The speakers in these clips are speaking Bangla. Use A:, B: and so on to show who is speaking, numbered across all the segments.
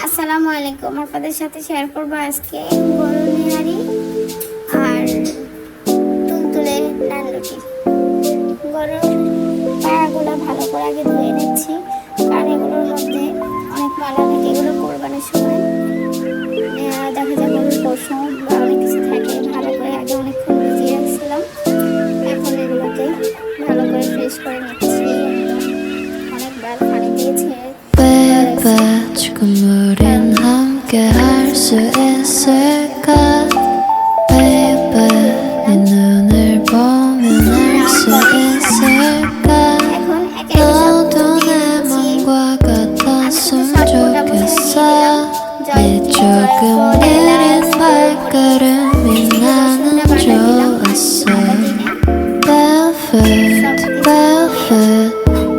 A: আসসালামু আলাইকুম। আপনাদের সাথে শেয়ার করব আজকে গরুর নিহারি আর তুলতুলে নান রুটি। গরুর পায়াগুলো ভালো করে আগে ধুয়ে নিচ্ছি, কারণ এগুলোর মধ্যে অনেক ময়লা থাকে। এগুলো কোরবানির সময় দেখা যায় গরুর পশম বা অনেক কিছু থাকে। ভালো করে আগে অনেকক্ষণ ভিজিয়ে রাখছিলাম, এখন এগুলোকে ভালো করে ফ্রেশ করে নিচ্ছি। অনেকবার পানি দিয়েছে।
B: 지금 우린 함께 할 수 있을까 Baby 네 눈을 보면 알 수 있을까 너도 내 맘과 같았으면 좋겠어 네 조금 느린 발걸음이 나는 좋았어 Barefoot, barefoot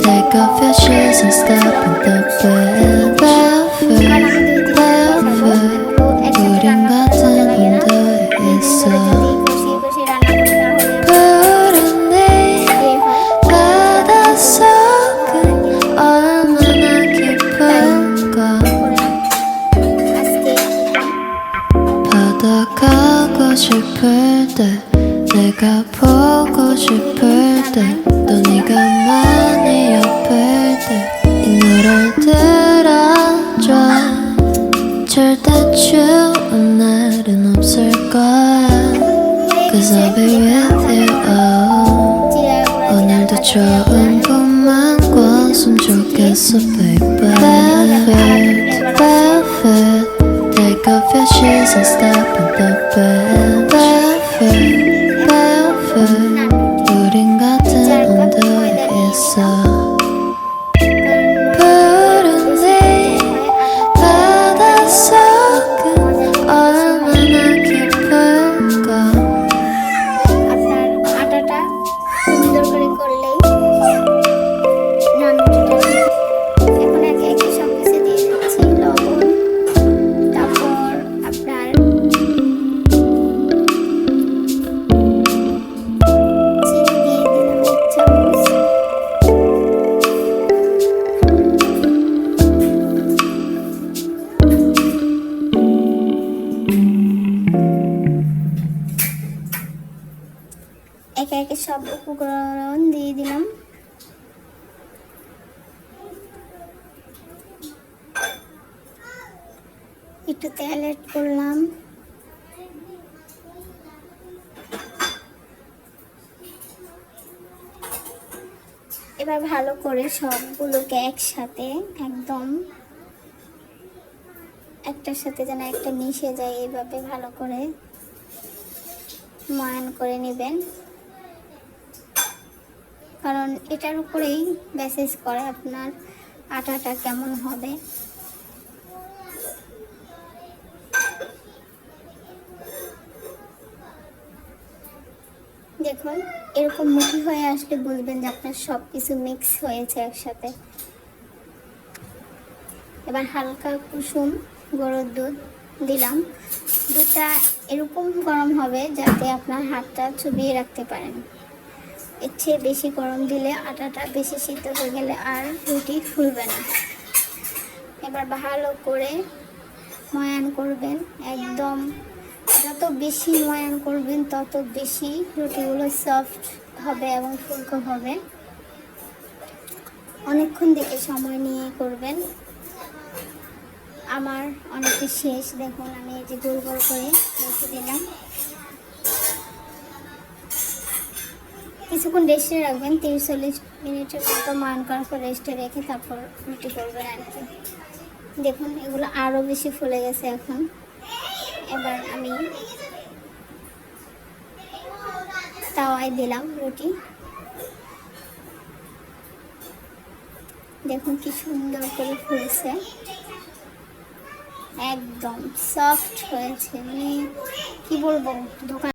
B: Take off your shoes and step in the bed Barefoot, barefoot 우린 같은 온도에 있어 푸른 네 바닷속은 얼마나 깊은가 바다 가고 싶을 때 내가 보고 싶을 때 또 네가 많이 아플 때 이 노래를 들어줘 절대 추운 날은 없을 거야 Cause I'll be with you 오늘도 좋은 꿈만 꿨으면 좋겠어 baby Barefoot, barefoot Take off your shoes and step in the bed Barefoot, barefoot 우린 같은 온도에 있어 푸른 네 바닷속은 얼마나 깊을까
A: আপনার আটাটা সুন্দর করে করলেই নান রুটিটা এখন একে একে সব কিছু দিয়ে দিচ্ছি। লবণ, তারপর আপনার চিনি দিয়ে দিলাম 1 চামচ। একে একে সব উপকরণ দিয়ে দিলাম। একটু তেল অ্যাড করলাম। এবার ভালো করে সবগুলোকে একসাথে একদম একটার সাথে যেন একটা মিশে যায়, এইভাবে ভালো করে ময়ান করে নেবেন, কারণ এটার উপরেই বেসিস করে আপনার আটাটা কেমন হবে। দেখুন এরকম মুঠি হয়ে আসলে বুঝবেন যে আপনার সব কিছু মিক্স হয়েছে একসাথে। এবার হালকা কুসুম গরুর দুধ দিলাম। দুধটা এরকম গরম হবে যাতে আপনার হাতটা চুবিয়ে রাখতে পারেন। এর চেয়ে বেশি গরম দিলে আটাটা বেশি সিদ্ধ হয়ে গেলে আর রুটি ফুলবে না। এবার ভালো করে ময়ান করবেন, একদম যত বেশি ময়ান করবেন তত বেশি রুটিগুলো সফট হবে এবং ফুলকো হবে। অনেকক্ষণ দেখে সময় নিয়ে করবেন। আমার অনেকটা শেষ, দেখুন আমি এই যে গোল গোল করে রেখে দিলাম। কিছুক্ষণ রেস্টে রাখবেন, 30-40 মিনিটের মতো ময়ান করার পর রেস্টে রেখে তারপর রুটি করবেন আর কি। দেখুন এগুলো আরও বেশি ফুলে গেছে এখন। এবার আমি তাওয়ায় দিলাম রুটি। দেখুন কি সুন্দর করে ফুলেছে, একদম সফট হয়েছে, মানে কি বলবো দোকান